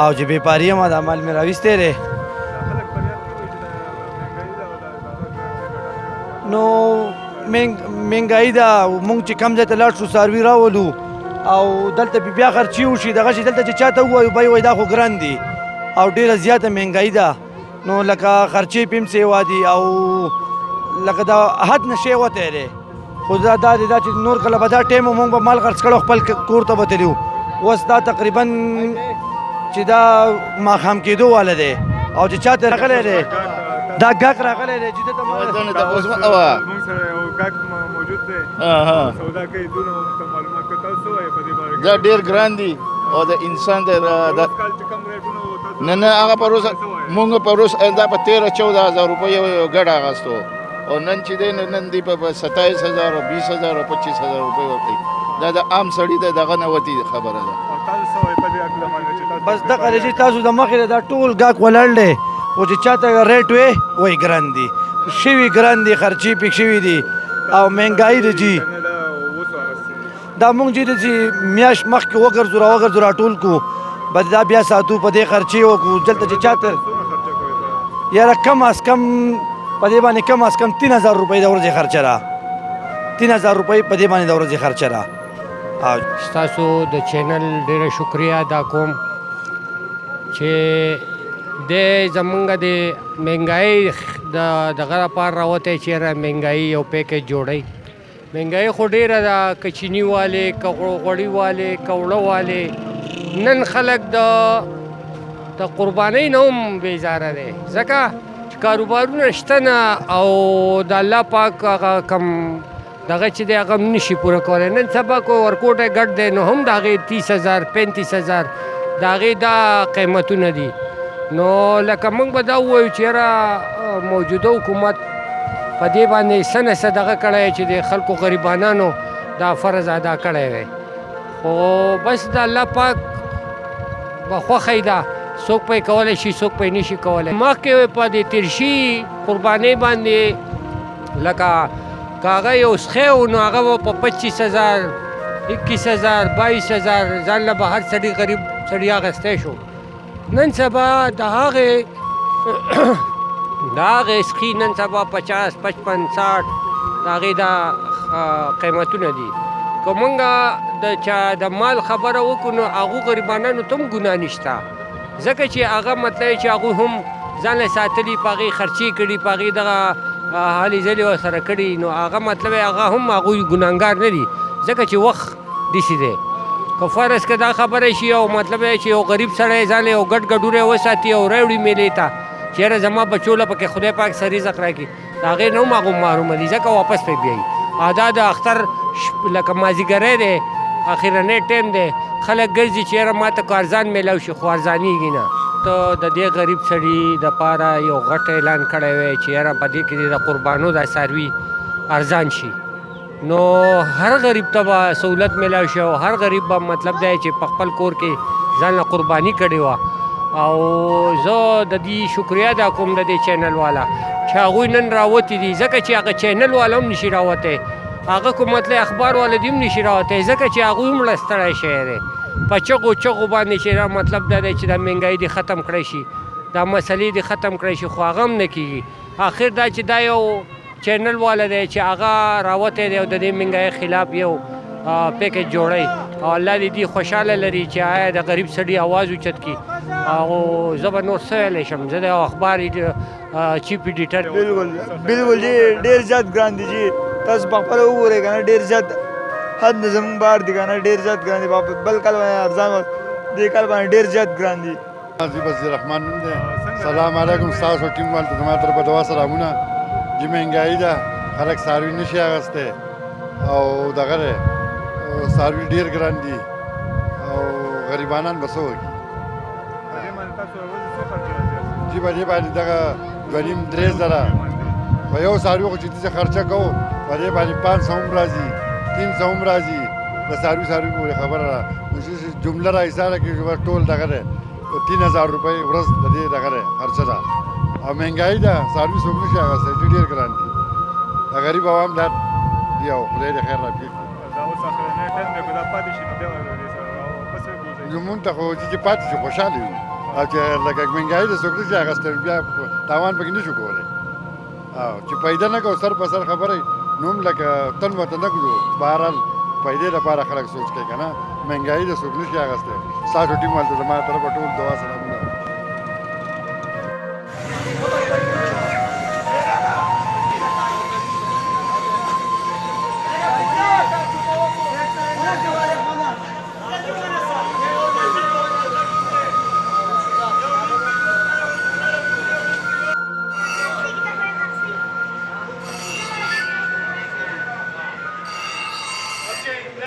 او چې بیپاري یم دا مال مې راویستی دی نو مهنګایي ده مونږ چې کم ځای ته لاړ شو څاروي راولو او دلته بیا خرچي وشي دغه شي دلته چې چاته ووایو بی وایي دا خو ګران دي او ډېره زیاته مهنګایي ده نو لکه خرچې پې هم سیوا دي او لکه دا حد نه شی وتی دی خو دا دی دا چې نور کله به دا ټایم مونږ به مال خرڅ کړو خپل کور ته به تللي وو اوس دا تقریبا چې دا ماښام کېدو واله دی او چې چاته راغلی دی دا ګاک راغلی دی چې دته مونږ سره یو ګاک موجود دی سودا کوي دونه موږ ته معلومات کوي تاسو وایئ په دې باره کې دا ډېر ګران دي او د انسان د نه نه هغه پروس مونږ پروس دا په 13-14 روپۍ یو ګډ اخیستو او نن چې دی نن دی په 27,000 او 20,000 او 25,000 روپۍ ورکوي دا د عام سړي د دغه نه وتي خبره ده بس دغه دی چې تاسو د مخې دا ټول ګاک ولاړ دی او چې چاته ریټ وی وایي ګران دي شوي ګران دي خرچې پې شوي دي او مهنګایي ده جي دا مونږ چې چې میاشت مخکې وګرځو راوګرځو راټول کړو بس دا بیا ساتو په دې خرچې وکړو دلته چې چاته یاره کم از کم په دې باندې کم از کم 3,000 روپۍ د ورځې خرچه را 3,000 روپۍ په دې باندې د ورځې خرچه را ستاسو د چینل ډېره شکریه ادا کوم چې د زمونږ د مهنګایي دغه لپاره راوتی چې یاره مهنګایي یو پیکیج جوړوي مهنګایي خو ډېره ده که چیني والې که غوړي والې که اوړه والې نن خلک د قربانۍ نه هم بیزاره دی ځکه چې کاروبارونه شته نه او د الله پاک هغه کم دغه چې دی هغه هم نشي پوره کولی نن سبا کو ورکوټی ګډ دی نو هم د هغې 30,000 35,000 د هغې دا قیمتونه دي نو لکه موږ به دا ووایو چې یاره موجوده حکومت په دې باندې څه نه څه دغه کړی چې د خلکو غریبانانو دا فرض ادا کړی وی خو بس د الله پاک به خوښی ده څوک پې کولی شي څوک پې نشي کولی مخکې په دې تیرشي قربانۍ باندې لکه که هغه یو سخی و نو هغه به په 25,000 21,000 22,000 ځان له به هر سړي غریب سړي اخیستی شو نن سبا د هغې سخي نن سبا 50 55 60 د هغې دا قیمتونه دي که مونږ د چا د مال خبره وکړو نو هغو غریبانانو ته هم ګناه نشته ځکه چې هغه مطلب چې هغوی هم ځان له ساتلي په هغې خرچې کړي په هغې دغه هلې ځلې ورسره کړي نو هغه مطلب هغه هم هغوی ګناهګار نه دي ځکه چې وخت داسې دی که فرض که دا خبره شي او مطلب چې یو غریب سړی ځان یو ګډ ګډوری وساتي او راوړي میلې ته چې یاره زما بچو له پکې خدای پاک سر رزق راکړي د هغې نه هم هغو محرومه دي ځکه واپس پرې بیایي دا د اختر لکه مازدیګری دی اخرنی ټایم دی خلک ګرځي چې یاره ما ته که ارزان میلاو شي خو ارزانېږي نه ته د دې غریب سړي دپاره یو غټ اعلان کړی وی چې یاره په دې کې د قربانو دا څاروي ارزان شي نو هر غریب ته به سہولت میلاو شي او هر غریب به مطلب دی چې په خپل کور کې ځان له قرباني کړې وه او زه د دې شکریه ادا کوم د دې چینل والا چې هغوی نن راوتي دي ځکه چې هغه چینل والا هم نشي راوتی هغه کوم مطلب اخبار والا دې هم نشي راوتی ځکه چې هغوی هم ستړی شوی دی په چغو باندې چې مطلب دا دی چې دا مهنګایي دې ختم کړی شي دا مسلې دې ختم کړی شي خو هغه هم نه کېږي آخر دا چې دا یو چینل والا دی چې هغه راوتی دی او د دې مهنګایي خلاف یو پیکیج جوړی او الله دې خوشحاله لري چې آیا د غریب سړي آواز اوچت کړي او زه به نور څه ویلی شم زه د اخبار چیف ایډیټر بالکل جی ډېر زیات ګران دي جی تاسو په خپله وګورئ که نه ډېر زیات حد نه زمونږ بار دي که نه ډېر زیات ګران دي بل کال باندې ارزان و دې کال باندې ډېر زیات ګران دي بصیر رحمان نوم دی سلام علیکم ستاسو ټیم والو ته زما طرفه دوا سلامونه چې مهنګایي ده خلک څاروي نشي اخیستی او دغه دی څاروي ډېر ګران دي او غریبانان به څه وکړي جی په دې باندې دغه 2.5-3 زره په یو څاروي خو چې داسې خرچه کوو په دې باندې 500 هم راځي 300 هم راځي د څاروي پورې خبره ده جمله را حسابه کړي چې ټول دغه دی 3000 روپۍ ورځ د دې دغه دی خرچه ده او مهنګایي ده څاروي څوک نشي اخیستی چې ډېر ګران دي د غریب عوام دا دی او خدای دې خیر راکړي دا اوس اخرنی ټایم دی که دا پاتې شي نو بیا به دې سره پسې بوځئ زمونږ ته خو چې پاتې شي خوشحاله وي او چې لکه مهنګایي ده څوک نشي اخیستی بیا تاوان پکې نشو کولی او چې پیدا نه کوو سر په سر خبره نو هم لکه تن ورته نه کړو بهرحال پیدې لپاره خلک سوچ کوي که نه مهنګایي ده څوک نشي اخیستی ستاسو ټیم هلته زما طرفه ټول دعا سلامونه